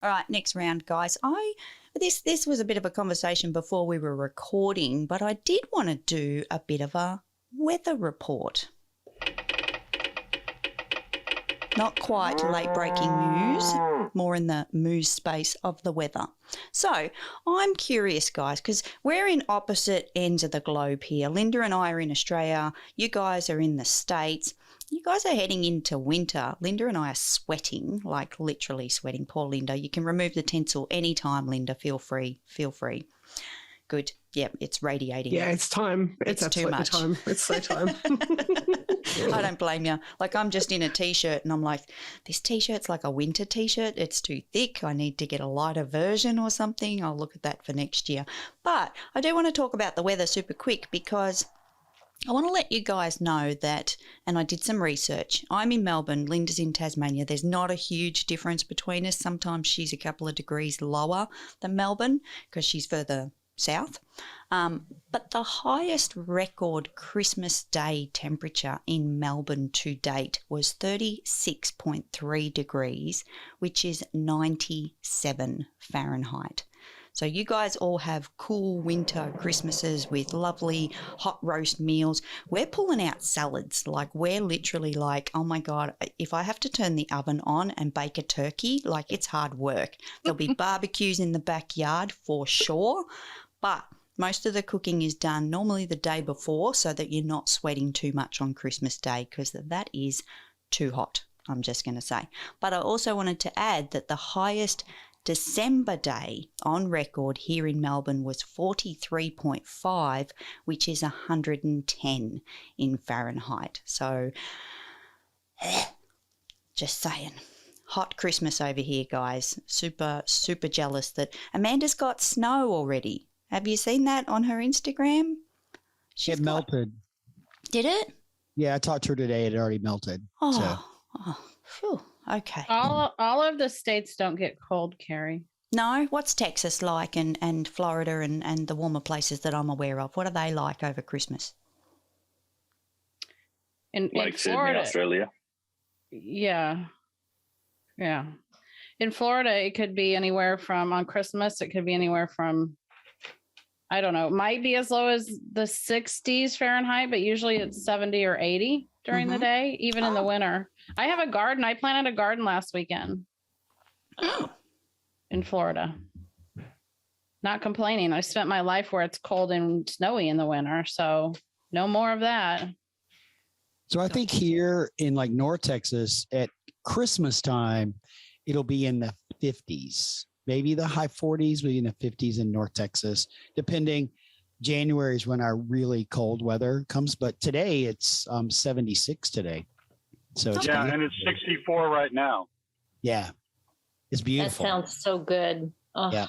All right, next round, guys. This was a bit of a conversation before we were recording, but I did want to do a bit of a weather report. Not quite late breaking news, more in the moose space of the weather. So I'm curious, guys, because we're in opposite ends of the globe here. Linda and I are in Australia. You guys are in the States. You guys are heading into winter. Linda and I are sweating, like literally sweating. Poor Linda. You can remove the tinsel anytime, Linda. Feel free. Feel free. Good. Yep, it's radiating. Yeah, it's time. It's absolutely too much. time. It's so time. I don't blame you. Like, I'm just in a T-shirt and I'm like, this T-shirt's like a winter T-shirt. It's too thick. I need to get a lighter version or something. I'll look at that for next year. But I do want to talk about the weather super quick because I want to let you guys know that, and I did some research. I'm in Melbourne, Linda's in Tasmania. There's not a huge difference between us. Sometimes she's a couple of degrees lower than Melbourne because she's further south. But the highest record Christmas Day temperature in Melbourne to date was 36.3 degrees, which is 97 Fahrenheit. So you guys all have cool winter Christmases with lovely hot roast meals. We're pulling out salads. Like, we're literally like, oh my God, if I have to turn the oven on and bake a turkey, like, it's hard work. There'll be barbecues in the backyard for sure, but most of the cooking is done normally the day before so that you're not sweating too much on Christmas Day because that is too hot, I'm just going to say. But I also wanted to add that the highest December day on record here in Melbourne was 43.5, which is 110 in Fahrenheit. So, just saying. Hot Christmas over here, guys. Super, super jealous that Amanda's got snow already. Have you seen that on her Instagram? It melted. Did it? Yeah, I talked to her today. It had already melted. Phew, okay. All of the states don't get cold, Kerry. No? What's Texas like and Florida and the warmer places that I'm aware of? What are they like over Christmas? In Sydney, Florida, Australia. Yeah. In Florida, it could be anywhere from, on Christmas, it could be anywhere from, I don't know, it might be as low as the 60s Fahrenheit, but usually it's 70 or 80 during the day, even in the winter. I have a garden. I planted a garden last weekend in Florida. Not complaining. I spent my life where it's cold and snowy in the winter, so no more of that. So I think here in like North Texas at Christmas time, it'll be in the 50s, maybe the high 40s, maybe in the 50s in North Texas, depending. January is when our really cold weather comes, but today it's 76 today. So it's and it's 64 right now. Yeah, it's beautiful. That sounds so good. Oh, yeah,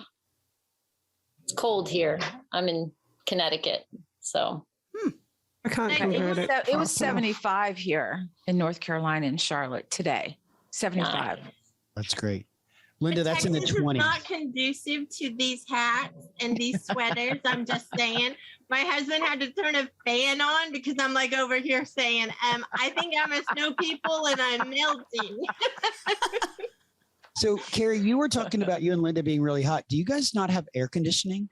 it's cold here. I'm in Connecticut, so I can't convert it. It was 75 here in North Carolina and Charlotte today. 75. That's great. Linda, that's in the 20s. It's not conducive to these hats and these sweaters. I'm just saying. My husband had to turn a fan on because I'm like over here saying, I think I'm a snow people and I'm melting. So, Kerry, you were talking about you and Linda being really hot. Do you guys not have air conditioning?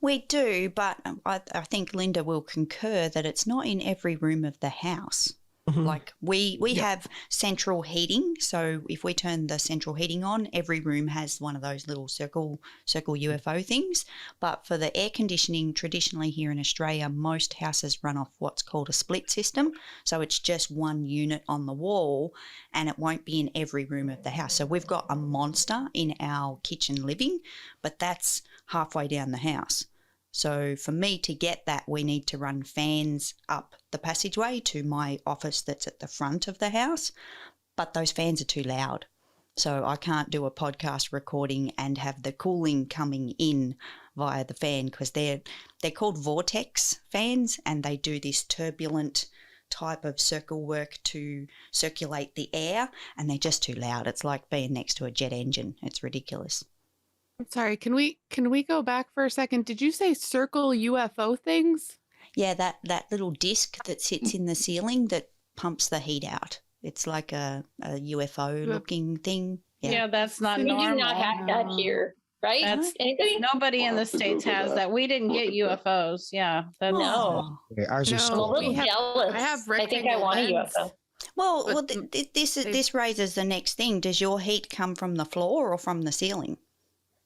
We do, but I think Linda will concur that it's not in every room of the house. Mm-hmm. Like we have central heating. So if we turn the central heating on, every room has one of those little circle UFO things. But for the air conditioning, traditionally here in Australia, most houses run off what's called a split system. So it's just one unit on the wall and it won't be in every room of the house. So we've got a monster in our kitchen living, but that's halfway down the house. So for me to get that, we need to run fans up the passageway to my office that's at the front of the house, but those fans are too loud. So I can't do a podcast recording and have the cooling coming in via the fan because they're called vortex fans and they do this turbulent type of circle work to circulate the air and they're just too loud. It's like being next to a jet engine. It's ridiculous. I'm sorry, can we go back for a second? Did you say circle UFO things? Yeah, that little disc that sits in the ceiling that pumps the heat out. It's like a UFO looking thing. Yeah, that's not We normal. do not have that here, right? That's Anybody? nobody in the States has that. We didn't get UFOs. Yeah. That's No. Okay, ours are No, I'm a still. little we have- jealous. I have I think I rectangle want a vents. UFO. Well, But this raises the next thing. Does your heat come from the floor or from the ceiling?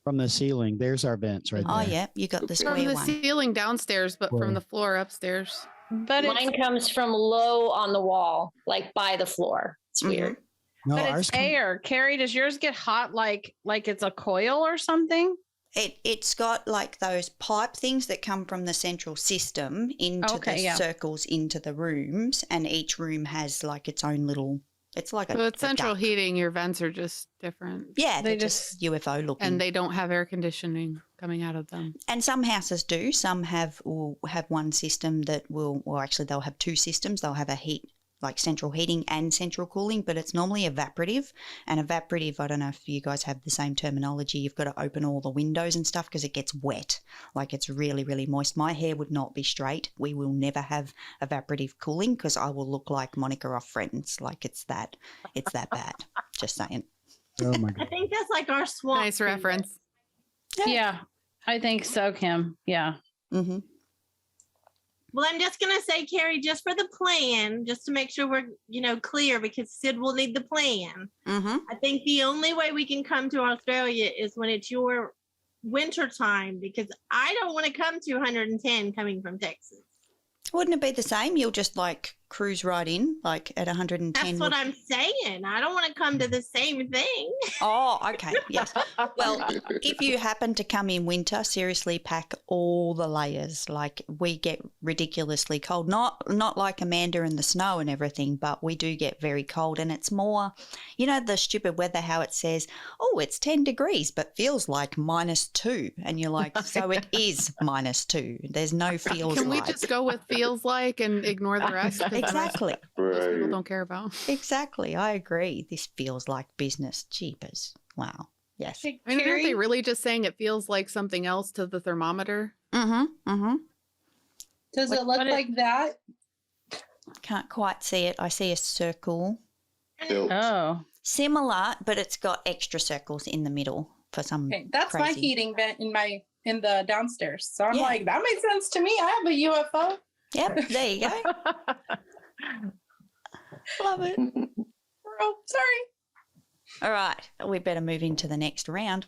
From the ceiling. There's our vents right Oh, there. yeah, you got the from square the one. ceiling downstairs, but Or- from the floor upstairs. But Mine comes from low on the wall, like by the floor. It's Mhm. weird. No, but ours it's come- air. Carrie, does yours get hot like it's a coil or something? It's got like those pipe things that come from the central system into Okay, the yeah. circles into the rooms, and each room has like its own little. It's like So it's a central duct. heating. Your vents are just different. Yeah, They they're just UFO looking. And they don't have air conditioning coming out of them. And some houses do. Some will have one system that will, or actually they'll have two systems. They'll have a heat, like central heating and central cooling, but it's normally evaporative. And evaporative, I don't know if you guys have the same terminology. You've got to open all the windows and stuff because it gets wet. Like it's really, really moist. My hair would not be straight. We will never have evaporative cooling because I will look like Monica off Friends. Like it's that bad. Just saying. Oh my I god. think that's like our swamp. Nice freezer. reference. Yeah. I think so, Kim. Yeah. Mm-hmm. Well, I'm just gonna say, Carrie, just for the plan, just to make sure we're, clear, because Sid will need the plan. Mm-hmm. I think the only way we can come to Australia is when it's your winter time, because I don't want to come to 110 coming from Texas. Wouldn't it be the same? You'll just like cruise right in, like at 110. That's what I'm saying. I don't want to come to the same thing. Oh, okay. Yes. Well, if you happen to come in winter, seriously pack all the layers. Like we get ridiculously cold. Not like Amanda and the snow and everything, but we do get very cold, and it's more, the stupid weather how it says, "Oh, it's 10 degrees but feels like -2." And you're like, "So it is -2. There's no feels Can we like." just go with feels like and ignore the rest? 'Cause the rest Exactly. most people don't care about. Exactly. I agree. This feels like business. Jeepers. Wow. Yes. I mean, aren't they really just saying it feels like something else to the thermometer? Mm-hmm. Mm-hmm. Does it look like that? Can't quite see it. I see a circle. Oh. Similar, but it's got extra circles in the middle for some Okay, that's my crazy. heating vent in the downstairs. So I'm Yeah. like, that makes sense to me. I have a UFO. Yep, there you go. Love it. Oh, sorry. All right, we better move into the next round.